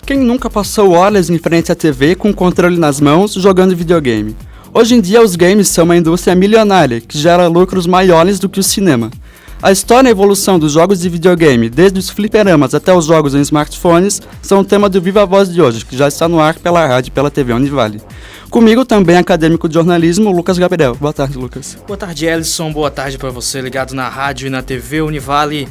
Quem nunca passou horas em frente à TV com o controle nas mãos jogando videogame? Hoje em dia os games são uma indústria milionária que gera lucros maiores do que o cinema. A história e a evolução dos jogos de videogame, desde os fliperamas até os jogos em smartphones, são o tema do Viva Voz de hoje, que já está no ar pela rádio e pela TV Univale. Comigo também acadêmico de jornalismo, Lucas Gabriel. Boa tarde, Lucas. Boa tarde, Ellison. Boa tarde para você ligado na rádio e na TV Univale.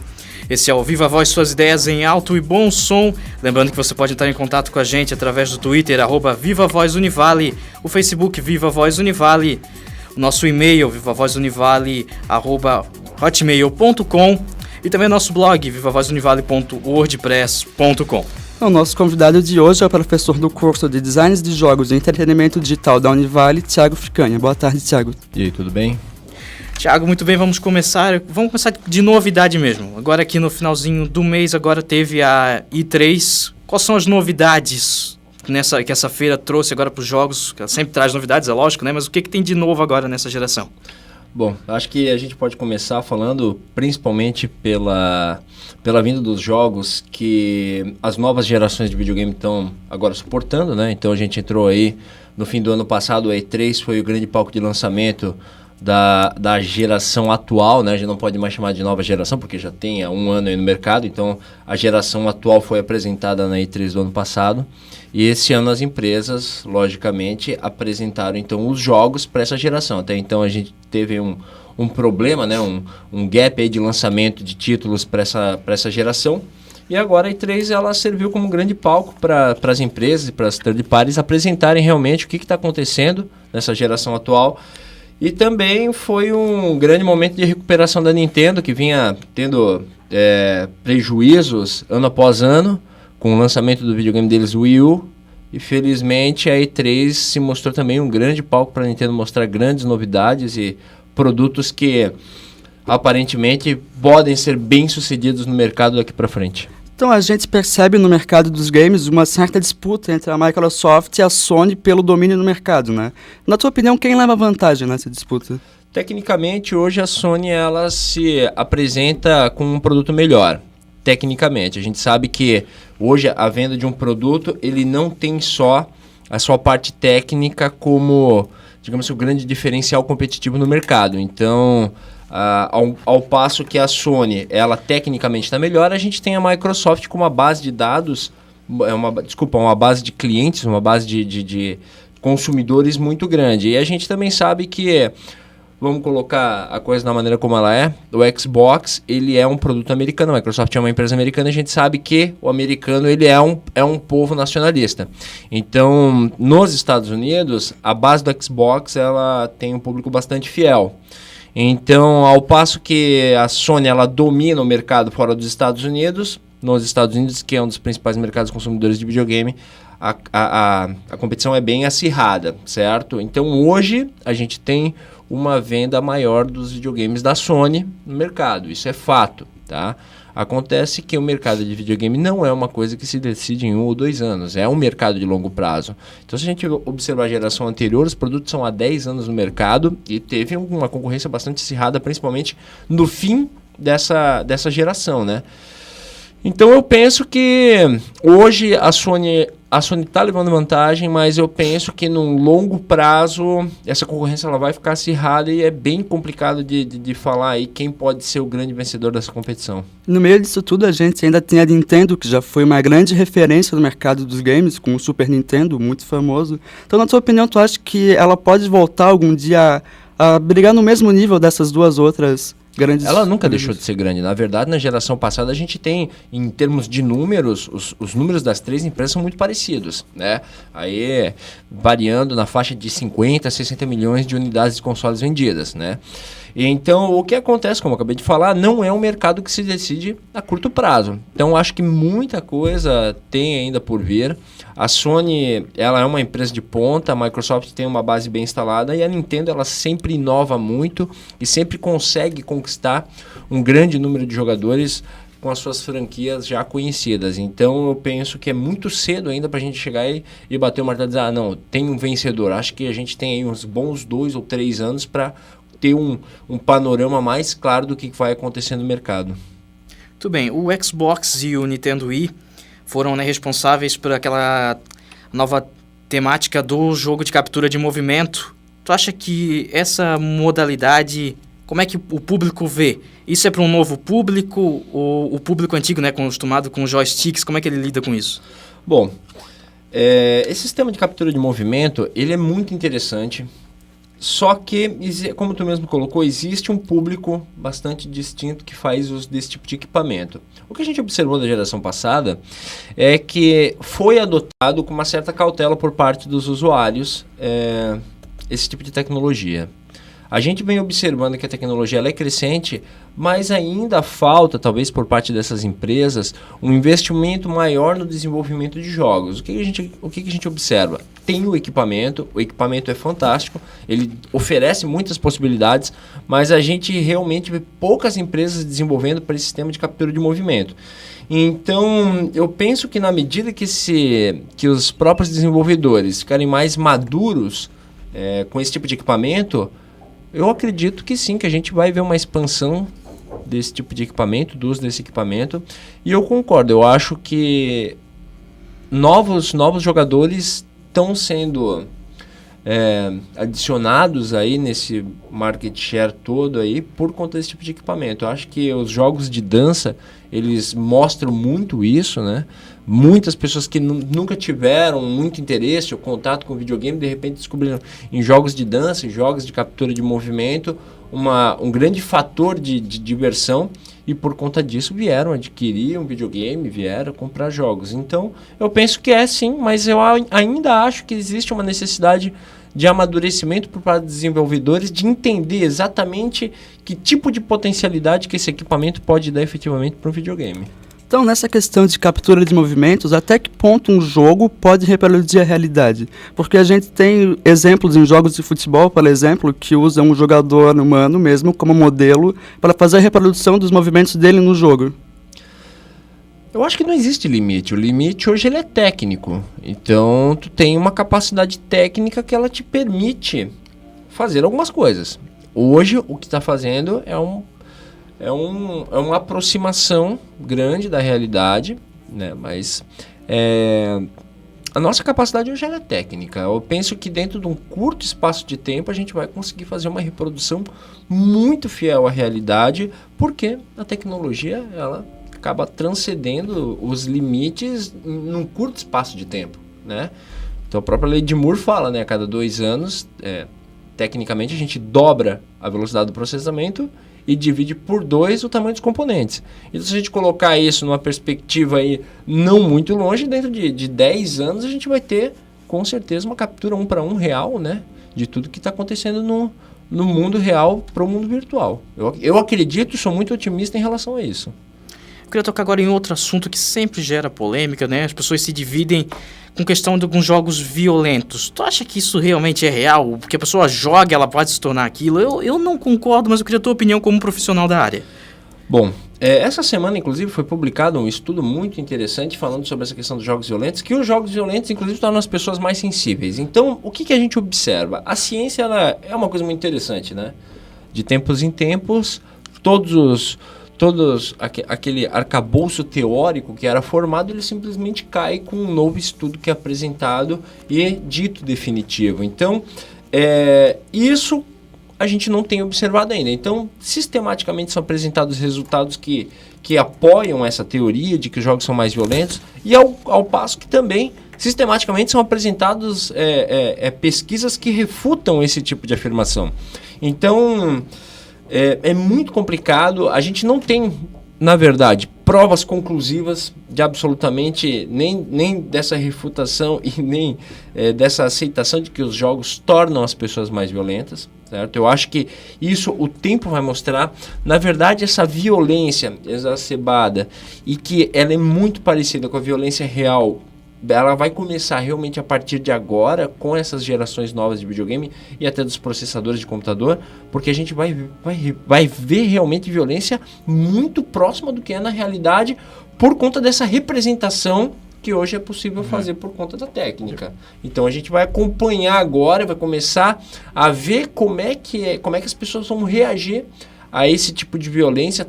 Esse é o Viva Voz, suas ideias em alto e bom som. Lembrando que você pode entrar em contato com a gente através do Twitter, @VivaVozUnivale, o Facebook Viva Voz Univale, o nosso e-mail, vivavozunivale@hotmail.com e também nosso blog, vivavozunivale.wordpress.com. O nosso convidado de hoje é o professor do curso de Design de Jogos e Entretenimento Digital da Univale, Thiago Fricanha. Boa tarde, Thiago. E aí, tudo bem? Thiago, muito bem, vamos começar de novidade mesmo. Agora aqui no finalzinho do mês, agora teve a E3. Quais são as novidades que essa feira trouxe agora para os jogos? Ela sempre traz novidades, é lógico, né? Mas o que tem de novo agora nessa geração? Bom, acho que a gente pode começar falando principalmente pela vinda dos jogos que as novas gerações de videogame estão agora suportando, né? Então a gente entrou aí no fim do ano passado, a E3 foi o grande palco de lançamento da geração atual, né? A gente não pode mais chamar de nova geração, porque já tem há um ano aí no mercado, então a geração atual foi apresentada na E3 do ano passado, e esse ano as empresas, logicamente, apresentaram então os jogos para essa geração. Até então a gente teve um problema, né? um gap aí de lançamento de títulos para essa geração, e agora a E3 ela serviu como um grande palco para as empresas e para as third parties apresentarem realmente o que está acontecendo nessa geração atual. E também foi um grande momento de recuperação da Nintendo, que vinha tendo prejuízos ano após ano, com o lançamento do videogame deles, o Wii U. E felizmente a E3 se mostrou também um grande palco para a Nintendo mostrar grandes novidades e produtos que aparentemente podem ser bem sucedidos no mercado daqui para frente. Então a gente percebe no mercado dos games uma certa disputa entre a Microsoft e a Sony pelo domínio no mercado, né? Na tua opinião, quem leva vantagem nessa disputa? Tecnicamente, hoje a Sony ela se apresenta com um produto melhor. Tecnicamente, a gente sabe que hoje a venda de um produto, ele não tem só a sua parte técnica como, digamos, o grande diferencial competitivo no mercado. Então, ao passo que a Sony, ela tecnicamente está melhor, a gente tem a Microsoft com uma base de dados, uma base de clientes, uma base de consumidores muito grande. E a gente também sabe que, vamos colocar a coisa da maneira como ela é, o Xbox, ele é um produto americano, a Microsoft é uma empresa americana, a gente sabe que o americano ele é um povo nacionalista. Então, nos Estados Unidos, a base do Xbox ela tem um público bastante fiel. Então, ao passo que a Sony ela domina o mercado fora dos Estados Unidos, nos Estados Unidos, que é um dos principais mercados consumidores de videogame, a competição é bem acirrada, certo? Então, hoje, a gente tem uma venda maior dos videogames da Sony no mercado, isso é fato, tá? Acontece que o mercado de videogame não é uma coisa que se decide em 1 ou 2 anos, é um mercado de longo prazo. Então, se a gente observar a geração anterior, os produtos são há 10 anos no mercado e teve uma concorrência bastante acirrada, principalmente no fim dessa geração, né? Então, eu penso que hoje a Sony está levando vantagem, mas eu penso que num longo prazo essa concorrência ela vai ficar acirrada e é bem complicado de falar aí quem pode ser o grande vencedor dessa competição. No meio disso tudo, a gente ainda tem a Nintendo, que já foi uma grande referência no mercado dos games, com o Super Nintendo, muito famoso. Então, na tua opinião, tu acha que ela pode voltar algum dia a brigar no mesmo nível dessas duas outras grandes? Ela nunca deixou de ser grande. Na verdade, na geração passada, a gente tem, em termos de números, os números das três empresas são muito parecidos, né? Aí, variando na faixa de 50 a 60 milhões de unidades de consoles vendidas, né? Então, o que acontece, como eu acabei de falar, não é um mercado que se decide a curto prazo. Então, acho que muita coisa tem ainda por vir. A Sony, ela é uma empresa de ponta, a Microsoft tem uma base bem instalada e a Nintendo, ela sempre inova muito e sempre consegue conquistar um grande número de jogadores com as suas franquias já conhecidas. Então, eu penso que é muito cedo ainda para a gente chegar e bater o martelo e dizer, não, tem um vencedor. Acho que a gente tem aí uns bons 2 ou 3 anos para ter um panorama mais claro do que vai acontecer no mercado. Muito bem, o Xbox e o Nintendo Wii foram, né, responsáveis por aquela nova temática do jogo de captura de movimento. Tu acha que essa modalidade, como é que o público vê? Isso é para um novo público ou o público antigo, né, acostumado com joysticks, como é que ele lida com isso? Bom, esse sistema de captura de movimento, ele é muito interessante, só que, como tu mesmo colocou, existe um público bastante distinto que faz uso desse tipo de equipamento. O que a gente observou da geração passada é que foi adotado com uma certa cautela por parte dos usuários esse tipo de tecnologia. A gente vem observando que a tecnologia ela é crescente, mas ainda falta, talvez por parte dessas empresas, um investimento maior no desenvolvimento de jogos. O que a gente observa? Tem o equipamento é fantástico, ele oferece muitas possibilidades, mas a gente realmente vê poucas empresas desenvolvendo para esse sistema de captura de movimento. Então, eu penso que na medida que os próprios desenvolvedores ficarem mais maduros com esse tipo de equipamento, eu acredito que sim, que a gente vai ver uma expansão desse tipo de equipamento, do uso desse equipamento. E eu concordo, eu acho que novos jogadores estão sendo adicionados aí nesse market share todo aí por conta desse tipo de equipamento. Eu acho que os jogos de dança, eles mostram muito isso, né? Muitas pessoas que nunca tiveram muito interesse ou contato com videogame, de repente descobriram em jogos de dança, em jogos de captura de movimento, um grande fator de diversão, e por conta disso vieram adquirir um videogame, vieram comprar jogos. Então, eu penso que é sim, mas eu ainda acho que existe uma necessidade de amadurecimento por parte dos desenvolvedores, de entender exatamente que tipo de potencialidade que esse equipamento pode dar efetivamente para um videogame. Então, nessa questão de captura de movimentos, até que ponto um jogo pode reproduzir a realidade? Porque a gente tem exemplos em jogos de futebol, por exemplo, que usam um jogador humano mesmo como modelo para fazer a reprodução dos movimentos dele no jogo. Eu acho que não existe limite. O limite hoje ele é técnico. Então, tu tem uma capacidade técnica que ela te permite fazer algumas coisas. Hoje, o que está fazendo é uma aproximação grande da realidade, né? Mas a nossa capacidade hoje é técnica. Eu penso que dentro de um curto espaço de tempo a gente vai conseguir fazer uma reprodução muito fiel à realidade, porque a tecnologia ela acaba transcendendo os limites num curto espaço de tempo, né? Então a própria lei de Moore fala, né? A cada 2 anos, tecnicamente a gente dobra a velocidade do processamento e divide por 2 o tamanho dos componentes. Então, se a gente colocar isso numa perspectiva aí não muito longe, dentro de 10 anos a gente vai ter, com certeza, uma captura 1 para 1 real, né? De tudo que está acontecendo no mundo real para o mundo virtual. Eu acredito, sou muito otimista em relação a isso. Eu queria tocar agora em outro assunto que sempre gera polêmica, né? As pessoas se dividem com questão de alguns jogos violentos. Tu acha que isso realmente é real? Porque a pessoa joga, ela pode se tornar aquilo? Eu não concordo, mas eu queria a tua opinião como profissional da área. Bom, essa semana, inclusive, foi publicado um estudo muito interessante falando sobre essa questão dos jogos violentos, que os jogos violentos, inclusive, tornam as pessoas mais sensíveis. Então, o que a gente observa? A ciência ela é uma coisa muito interessante, né? De tempos em tempos, aquele arcabouço teórico que era formado, ele simplesmente cai com um novo estudo que é apresentado e dito definitivo. Então, isso a gente não tem observado ainda. Então, sistematicamente são apresentados resultados que apoiam essa teoria de que os jogos são mais violentos, e ao passo que também, sistematicamente, são apresentados pesquisas que refutam esse tipo de afirmação. Então, é muito complicado. A gente não tem, na verdade, provas conclusivas de absolutamente nem dessa refutação e nem dessa aceitação de que os jogos tornam as pessoas mais violentas, certo? Eu acho que isso o tempo vai mostrar. Na verdade, essa violência exacerbada e que ela é muito parecida com a violência real, ela vai começar realmente a partir de agora, com essas gerações novas de videogame e até dos processadores de computador, porque a gente vai ver realmente violência muito próxima do que é na realidade, por conta dessa representação que hoje é possível fazer por conta da técnica. Então a gente vai acompanhar agora, vai começar a ver como é que as pessoas vão reagir a esse tipo de violência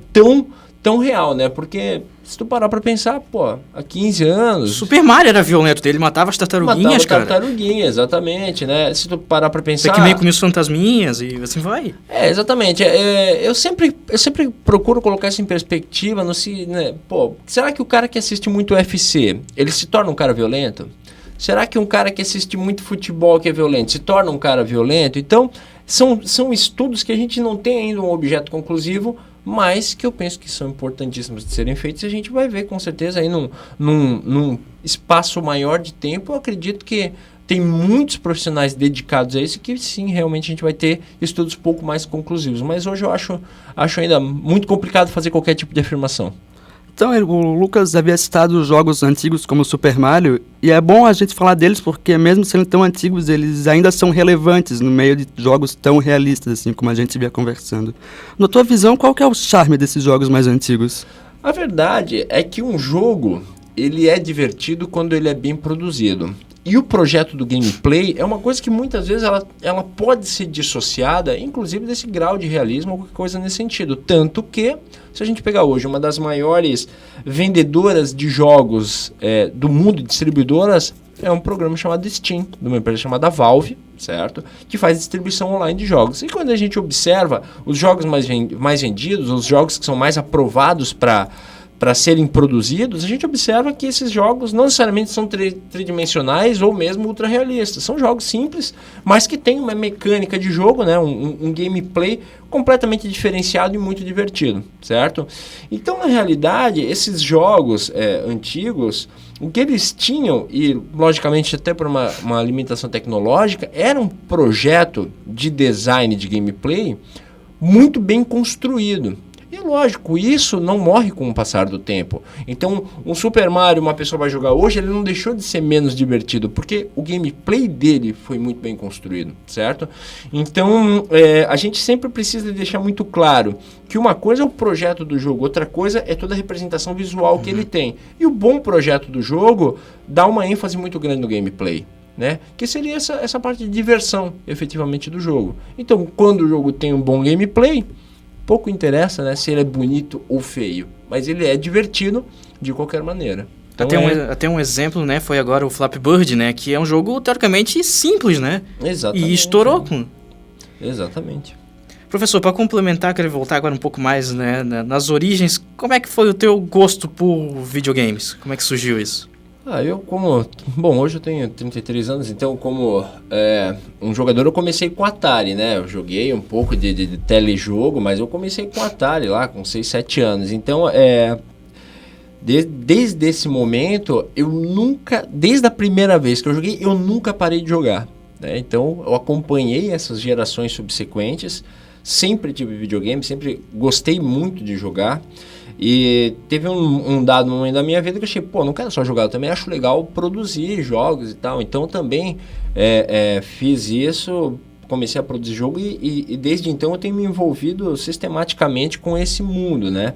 tão real, né? Porque se tu parar pra pensar, pô, há 15 anos... Super Mario era violento, ele matava as tartaruguinhas, cara. Tartaruguinha, exatamente, né? Se tu parar pra pensar... Pac-Man comia os fantasminhas e assim vai. Exatamente. Eu sempre procuro colocar isso em perspectiva, né? Pô, será que o cara que assiste muito UFC, ele se torna um cara violento? Será que um cara que assiste muito futebol que é violento se torna um cara violento? Então, são estudos que a gente não tem ainda um objeto conclusivo, mas que eu penso que são importantíssimos de serem feitos e a gente vai ver com certeza aí num espaço maior de tempo. Eu acredito que tem muitos profissionais dedicados a isso que sim, realmente a gente vai ter estudos pouco mais conclusivos. Mas hoje eu acho ainda muito complicado fazer qualquer tipo de afirmação. Então, o Lucas havia citado jogos antigos como Super Mario, e é bom a gente falar deles porque, mesmo sendo tão antigos, eles ainda são relevantes no meio de jogos tão realistas, assim como a gente via conversando. Na tua visão, qual que é o charme desses jogos mais antigos? A verdade é que um jogo, ele é divertido quando ele é bem produzido. E o projeto do gameplay é uma coisa que muitas vezes ela pode ser dissociada, inclusive desse grau de realismo ou qualquer coisa nesse sentido. Tanto que, se a gente pegar hoje uma das maiores vendedoras de jogos do mundo, distribuidoras, é um programa chamado Steam, de uma empresa chamada Valve, certo? Que faz distribuição online de jogos. E quando a gente observa os jogos mais vendidos, os jogos que são mais aprovados para serem produzidos, a gente observa que esses jogos não necessariamente são tridimensionais ou mesmo ultra-realistas. São jogos simples, mas que têm uma mecânica de jogo, né? um gameplay completamente diferenciado e muito divertido, certo? Então, na realidade, esses jogos antigos, o que eles tinham, e logicamente até por uma limitação tecnológica, era um projeto de design de gameplay muito bem construído. E lógico, isso não morre com o passar do tempo. Então, um Super Mario, uma pessoa vai jogar hoje, ele não deixou de ser menos divertido, porque o gameplay dele foi muito bem construído, certo? Então, a gente sempre precisa deixar muito claro que uma coisa é o projeto do jogo, outra coisa é toda a representação visual que ele tem. E o bom projeto do jogo dá uma ênfase muito grande no gameplay, né? Que seria essa parte de diversão, efetivamente, do jogo. Então, quando o jogo tem um bom gameplay, pouco interessa, né, se ele é bonito ou feio, mas ele é divertido de qualquer maneira. Então até um exemplo, né, foi agora o Flappy Bird, né, que é um jogo teoricamente simples, né? Exatamente. E estourou com... Exatamente. Professor, para complementar, quero voltar agora um pouco mais, né, nas origens. Como é que foi o teu gosto por videogames? Como é que surgiu isso? Hoje eu tenho 33 anos, então como um jogador eu comecei com Atari, né? Eu joguei um pouco de telejogo, mas eu comecei com Atari lá, com 6, 7 anos. Então, desde esse momento, desde a primeira vez que eu joguei, eu nunca parei de jogar, né? Então, eu acompanhei essas gerações subsequentes, sempre tive videogame, sempre gostei muito de jogar. E teve um dado momento da minha vida que eu achei, não quero só jogar, eu também acho legal produzir jogos e tal. Então também fiz isso, comecei a produzir jogo e desde então eu tenho me envolvido sistematicamente com esse mundo, né?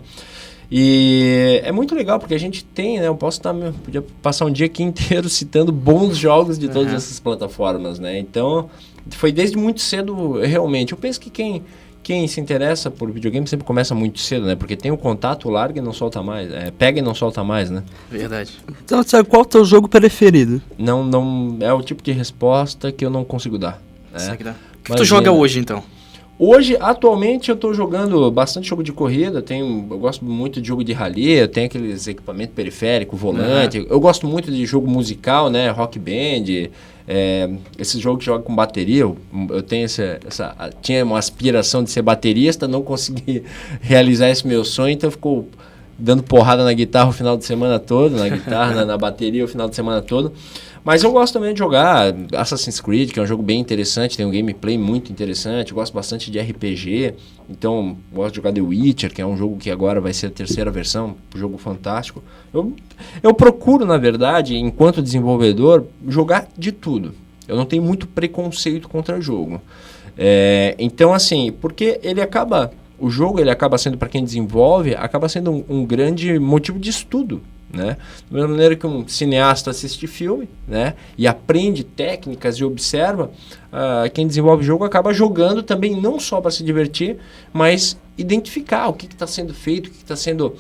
E é muito legal porque a gente tem, né? Podia passar um dia aqui inteiro citando bons jogos de todas essas plataformas, né? Então foi desde muito cedo, realmente. Eu penso que quem se interessa por videogame sempre começa muito cedo, né? Porque tem o contato, larga e não solta mais. Pega e não solta mais, né? Verdade. Então, sabe, qual é o teu jogo preferido? Não é o tipo de resposta que eu não consigo dar. O que tu joga hoje, então? Hoje, atualmente, eu estou jogando bastante jogo de corrida. Eu gosto muito de jogo de rally, eu tenho aqueles equipamentos periféricos, volante. Eu gosto muito de jogo musical, né? Rock band. Esses jogos que jogam com bateria, eu tenho tinha uma aspiração de ser baterista, não consegui realizar esse meu sonho, então ficou dando porrada na guitarra o final de semana todo, na guitarra, na bateria o final de semana todo. Mas eu gosto também de jogar Assassin's Creed, que é um jogo bem interessante, tem um gameplay muito interessante, eu gosto bastante de RPG, então gosto de jogar The Witcher, que é um jogo que agora vai ser a 3ª versão, um jogo fantástico. Eu procuro, na verdade, enquanto desenvolvedor, jogar de tudo. Eu não tenho muito preconceito contra o jogo. Então, assim, porque o jogo acaba sendo, para quem desenvolve, acaba sendo um grande motivo de estudo, né? Da mesma maneira que um cineasta assiste filme, né, e aprende técnicas e observa, quem desenvolve jogo acaba jogando também não só para se divertir, mas identificar o que está sendo feito, o que está sendo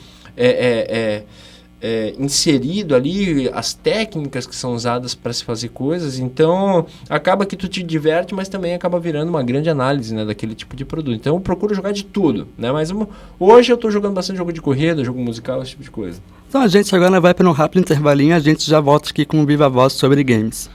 inserido ali, as técnicas que são usadas para se fazer coisas. Então, acaba que tu te diverte, mas também acaba virando uma grande análise, né, daquele tipo de produto. Então, eu procuro jogar de tudo, né? Mas hoje eu estou jogando bastante jogo de corrida, jogo musical, esse tipo de coisa. Então a gente agora vai para um rápido intervalinho e a gente já volta aqui com o Viva Voz sobre games.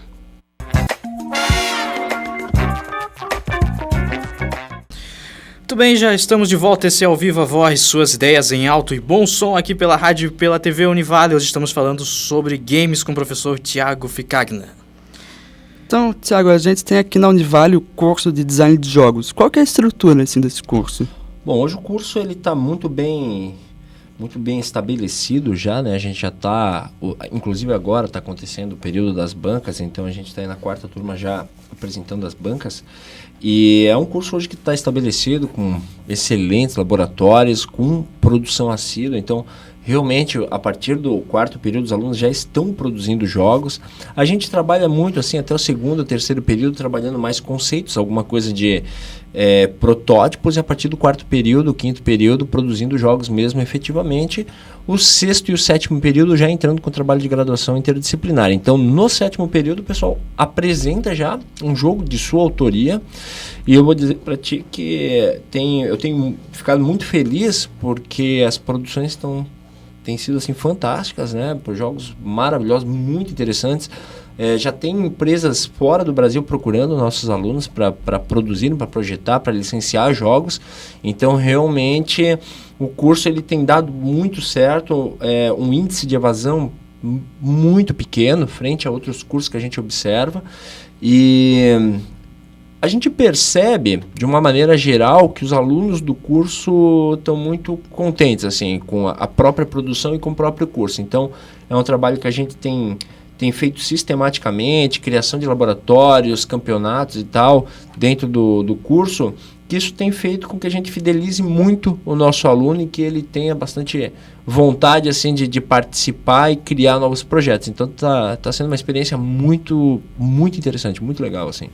Muito bem, já estamos de volta. Esse é o Viva Voz, suas ideias em alto e bom som aqui pela rádio e pela TV Univale. Hoje estamos falando sobre games com o professor Thiago Ficagna. Então, Thiago, a gente tem aqui na Univale o curso de design de jogos. Qual que é a estrutura assim, desse curso? Bom, hoje o curso está muito bem estabelecido já, né? A gente já está, inclusive agora está acontecendo o período das bancas, então a gente está aí na 4ª turma já apresentando as bancas. E é um curso hoje que está estabelecido com excelentes laboratórios, com produção assídua. Então, realmente, a partir do 4º período, os alunos já estão produzindo jogos. A gente trabalha muito, assim, até o 2º, 3º período, trabalhando mais conceitos, alguma coisa de protótipos, e a partir do 4º período, o 5º período, produzindo jogos mesmo efetivamente. O 6º e o 7º período já entrando com o trabalho de graduação interdisciplinar. Então, no 7º período, o pessoal apresenta já um jogo de sua autoria. E eu vou dizer para ti que eu tenho ficado muito feliz porque as produções têm sido assim fantásticas, né? Por jogos maravilhosos, muito interessantes. Já tem empresas fora do Brasil procurando nossos alunos para produzir, para projetar, para licenciar jogos. Então, realmente, o curso ele tem dado muito certo, um índice de evasão muito pequeno frente a outros cursos que a gente observa. E a gente percebe, de uma maneira geral, que os alunos do curso estão muito contentes assim, com a própria produção e com o próprio curso. Então, é um trabalho que a gente tem feito sistematicamente, criação de laboratórios, campeonatos e tal, dentro do curso, que isso tem feito com que a gente fidelize muito o nosso aluno e que ele tenha bastante vontade assim, de participar e criar novos projetos. Então, tá sendo uma experiência muito, muito interessante, muito legal, assim.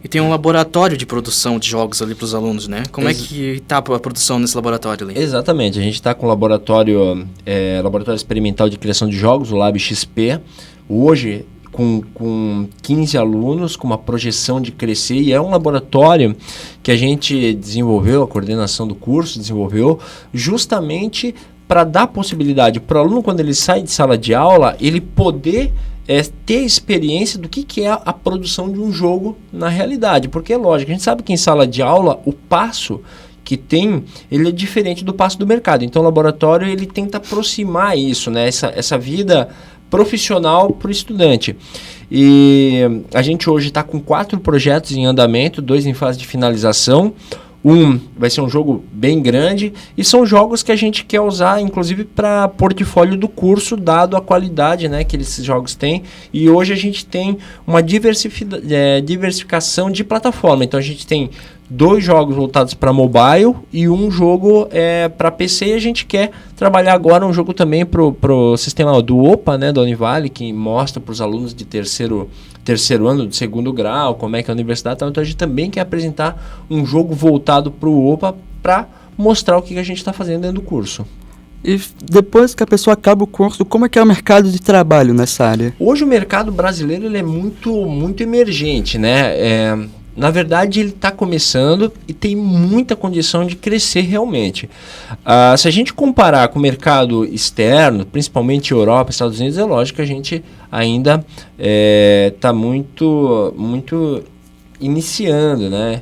E tem um laboratório de produção de jogos ali para os alunos, né? Como é que está a produção nesse laboratório ali? Exatamente, a gente está com o laboratório experimental de criação de jogos, o Lab XP, hoje com 15 alunos, com uma projeção de crescer, e é um laboratório que a gente desenvolveu, a coordenação do curso desenvolveu, justamente para dar possibilidade para o aluno, quando ele sai de sala de aula, ele poder ter experiência do que é a produção de um jogo na realidade. Porque é lógico, a gente sabe que em sala de aula o passo que tem, ele é diferente do passo do mercado. Então o laboratório ele tenta aproximar isso, né? Essa vida profissional para o estudante. E a gente hoje está com 4 projetos em andamento, 2 em fase de finalização. Vai ser um jogo bem grande e são jogos que a gente quer usar, inclusive, para portfólio do curso, dado a qualidade, né, que esses jogos têm. E hoje a gente tem uma diversificação de plataforma. Então a gente tem 2 jogos voltados para mobile e um jogo para PC, e a gente quer trabalhar agora um jogo também para o sistema do OPA, né, da Univale, que mostra para os alunos de terceiro ano, de 2º grau, como é que é a universidade está. Então a gente também quer apresentar um jogo voltado para o OPA para mostrar o que a gente está fazendo dentro do curso. E depois que a pessoa acaba o curso, como é que é o mercado de trabalho nessa área? Hoje o mercado brasileiro ele é muito, muito emergente, né? Na verdade, ele está começando e tem muita condição de crescer realmente. Se a gente comparar com o mercado externo, principalmente Europa, Estados Unidos, é lógico que a gente ainda está muito, muito iniciando, né?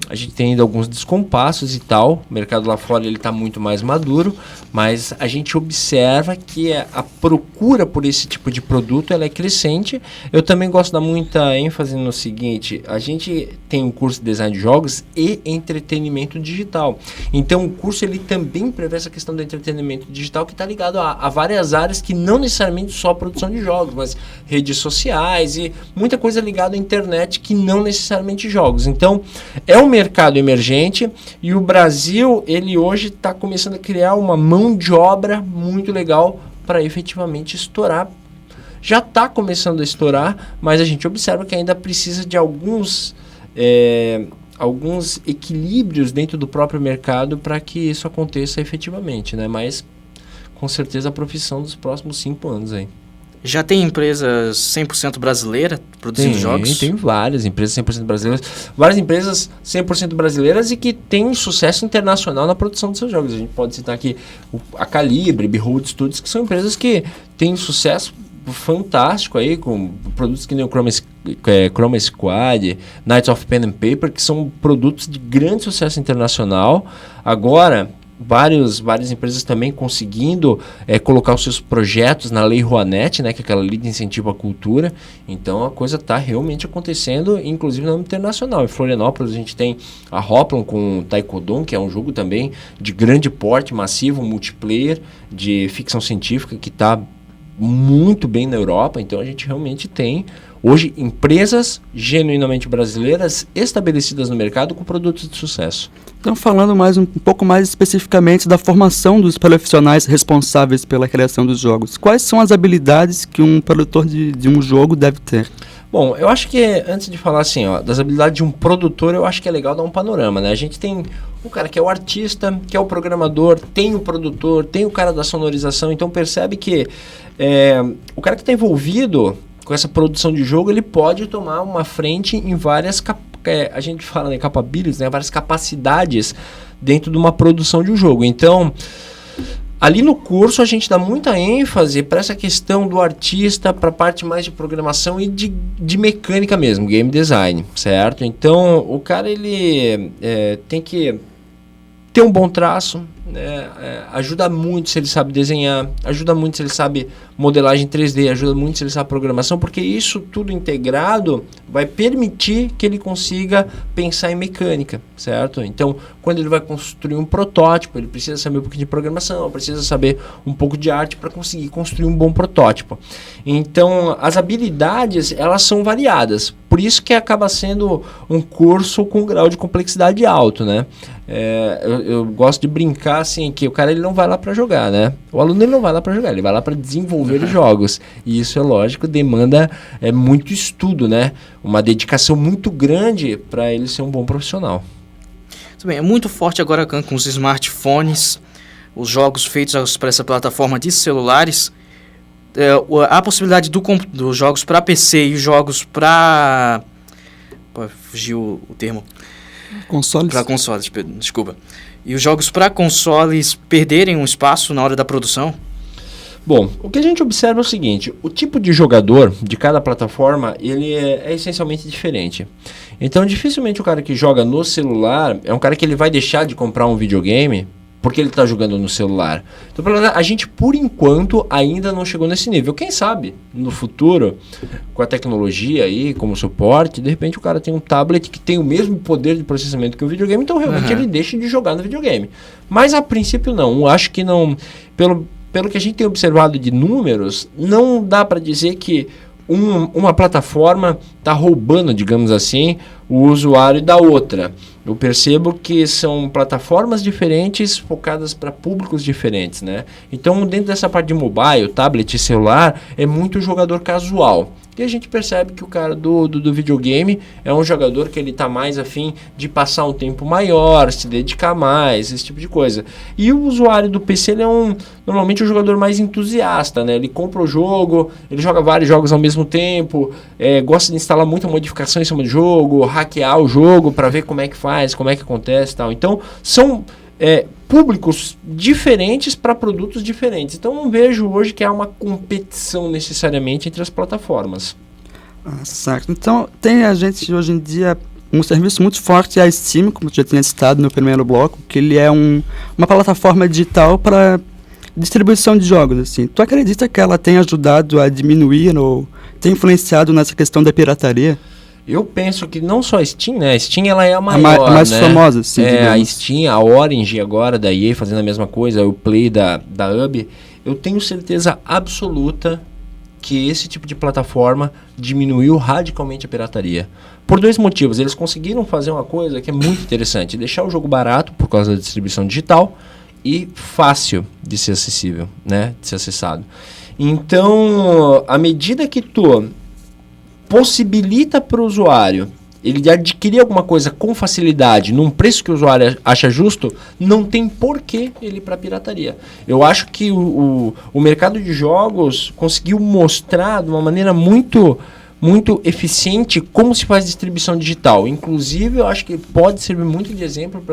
A gente tem ainda alguns descompassos e tal. O mercado lá fora está muito mais maduro, mas a gente observa que a procura por esse tipo de produto ela é crescente. Eu também gosto de dar muita ênfase no seguinte: a gente tem um curso de design de jogos e entretenimento digital. Então o curso ele também prevê essa questão do entretenimento digital, que está ligado a várias áreas, que não necessariamente só a produção de jogos, mas redes sociais e muita coisa ligada à internet, que não necessariamente jogos. Então é um mercado emergente e o Brasil ele hoje está começando a criar uma mão de obra muito legal para efetivamente estourar. Já está começando a estourar, mas a gente observa que ainda precisa de alguns alguns equilíbrios dentro do próprio mercado para que isso aconteça efetivamente, né? Mas com certeza a profissão dos próximos 5 anos aí. Já tem empresas 100% brasileiras produzindo jogos? Tem várias empresas 100% brasileiras. Várias empresas 100% brasileiras e que têm sucesso internacional na produção dos seus jogos. A gente pode citar aqui a Calibre, Behold Studios, que são empresas que têm sucesso fantástico aí, com produtos que nem o Chroma Squad, Knights of Pen and Paper, que são produtos de grande sucesso internacional. Agora, várias empresas também conseguindo colocar os seus projetos na Lei Rouanet, né, que é aquela lei de incentivo à cultura. Então a coisa está realmente acontecendo, inclusive no âmbito internacional. Em Florianópolis a gente tem a Hoplon com o Taekwondo, que é um jogo também de grande porte, massivo, multiplayer, de ficção científica, que está muito bem na Europa. Então a gente realmente tem hoje empresas genuinamente brasileiras estabelecidas no mercado com produtos de sucesso. Então, falando um pouco mais especificamente da formação dos profissionais responsáveis pela criação dos jogos, quais são as habilidades que um produtor de um jogo deve ter? Bom, eu acho que antes de falar assim, das habilidades de um produtor, eu acho que é legal dar um panorama, né? A gente tem o cara que é o artista, que é o programador, tem o produtor, tem o cara da sonorização, então percebe que o cara que está envolvido com essa produção de jogo, ele pode tomar uma frente em várias a gente fala, né, capabilities, né, várias capacidades dentro de uma produção de um jogo. Então, ali no curso a gente dá muita ênfase para essa questão do artista, para a parte mais de programação e de mecânica mesmo, game design, certo? Então, o cara ele tem que ter um bom traço, né? Ajuda muito se ele sabe desenhar, ajuda muito se ele sabe modelagem 3D, ajuda muito se ele sabe programação, porque isso tudo integrado vai permitir que ele consiga pensar em mecânica, certo? Então, quando ele vai construir um protótipo, ele precisa saber um pouquinho de programação, precisa saber um pouco de arte para conseguir construir um bom protótipo. Então, as habilidades, elas são variadas, por isso que acaba sendo um curso com um grau de complexidade alto, né? Eu gosto de brincar assim, que o cara ele não vai lá para jogar, né? O aluno ele não vai lá para jogar, ele vai lá para desenvolver jogos. E isso é lógico, demanda muito estudo, né? Uma dedicação muito grande para ele ser um bom profissional. Muito bem, é muito forte agora com os smartphones, os jogos feitos para essa plataforma de celulares. A possibilidade dos jogos para PC e os jogos para... fugiu o termo. Consoles? Para consoles, desculpa. E os jogos para consoles perderem um espaço na hora da produção? Bom, o que a gente observa é o seguinte, o tipo de jogador de cada plataforma, ele é essencialmente diferente. Então, dificilmente o cara que joga no celular é um cara que ele vai deixar de comprar um videogame porque ele está jogando no celular. Então, a gente, por enquanto, ainda não chegou nesse nível. Quem sabe, no futuro, com a tecnologia aí, como suporte, de repente o cara tem um tablet que tem o mesmo poder de processamento que o videogame, então realmente ele deixa de jogar no videogame. Mas, a princípio, não. Eu acho que não... Pelo que a gente tem observado de números, não dá para dizer que uma plataforma está roubando, digamos assim, o usuário da outra. Eu percebo que são plataformas diferentes focadas para públicos diferentes, né? Então, dentro dessa parte de mobile, tablet e celular, é muito jogador casual. E a gente percebe que o cara do videogame é um jogador que ele está mais afim de passar um tempo maior, se dedicar mais, esse tipo de coisa. E o usuário do PC, ele é normalmente um jogador mais entusiasta, né? Ele compra o jogo, ele joga vários jogos ao mesmo tempo, gosta de instalar muita modificação em cima do jogo, hackear o jogo para ver como é que faz, como é que acontece e tal. Então, são públicos diferentes para produtos diferentes. Então, não vejo hoje que há uma competição necessariamente entre as plataformas. Certo. Então, tem a gente hoje em dia um serviço muito forte, a Steam, como eu já tinha citado no primeiro bloco, que ele é uma plataforma digital para distribuição de jogos. Assim. Tu acredita que ela tem ajudado a diminuir ou tem influenciado nessa questão da pirataria? Eu penso que não só a Steam, né? A Steam ela é a maior, a mais né? famosa, sim. A Steam, a Orange agora, da EA fazendo a mesma coisa, o Play da Ubi. Eu tenho certeza absoluta que esse tipo de plataforma diminuiu radicalmente a pirataria. Por 2 motivos. Eles conseguiram fazer uma coisa que é muito interessante. Deixar o jogo barato por causa da distribuição digital e fácil de ser acessível, né? De ser acessado. Então, à medida que tu possibilita para o usuário ele adquirir alguma coisa com facilidade, num preço que o usuário acha justo, não tem porquê ele ir para pirataria. Eu acho que o mercado de jogos conseguiu mostrar de uma maneira muito eficiente como se faz distribuição digital. Inclusive, eu acho que pode servir muito de exemplo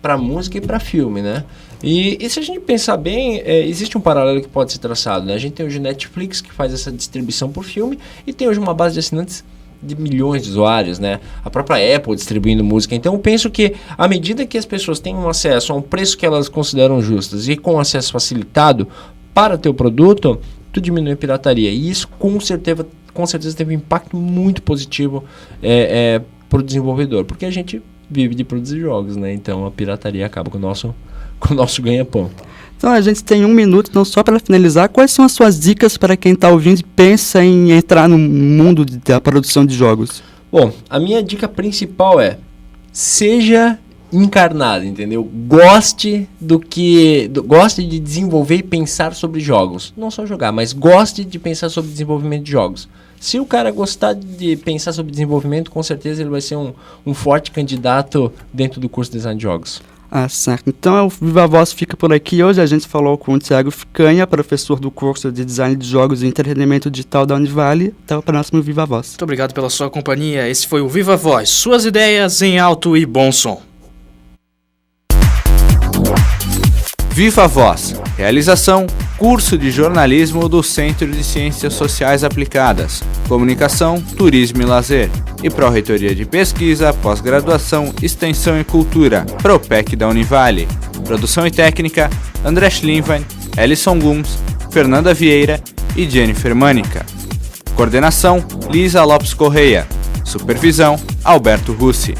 para música e para filme, né? E se a gente pensar bem, existe um paralelo que pode ser traçado, né? A gente tem hoje Netflix, que faz essa distribuição por filme, e tem hoje uma base de assinantes de milhões de usuários, né? A própria Apple distribuindo música. Então eu penso que à medida que as pessoas têm acesso a um preço que elas consideram justas e com acesso facilitado para ter o produto, tu diminui a pirataria. E isso com certeza teve um impacto muito positivo para o desenvolvedor, porque a gente vive de produzir jogos, né? Então a pirataria acaba com o nosso ganha-pão. Então a gente tem 1 minuto, então só para finalizar, quais são as suas dicas para quem está ouvindo e pensa em entrar no mundo da produção de jogos? Bom, a minha dica principal é: seja encarnado, entendeu? Goste goste de desenvolver e pensar sobre jogos. Não só jogar, mas goste de pensar sobre desenvolvimento de jogos. Se o cara gostar de pensar sobre desenvolvimento, com certeza ele vai ser um forte candidato dentro do curso de design de jogos. Ah, certo. Então o Viva Voz fica por aqui. Hoje a gente falou com o Thiago Ficanha, professor do curso de Design de Jogos e Entretenimento Digital da Univale. Até o próximo Viva Voz. Muito obrigado pela sua companhia. Esse foi o Viva Voz, suas ideias em alto e bom som. Viva Voz, realização, curso de jornalismo do Centro de Ciências Sociais Aplicadas, Comunicação, Turismo e Lazer, e Pró-Reitoria de Pesquisa, Pós-Graduação, Extensão e Cultura, Propec da Univale. Produção e técnica, André Schlinwein, Ellison Guns, Fernanda Vieira e Jennifer Mânica. Coordenação, Lisa Lopes Correia. Supervisão, Alberto Russi.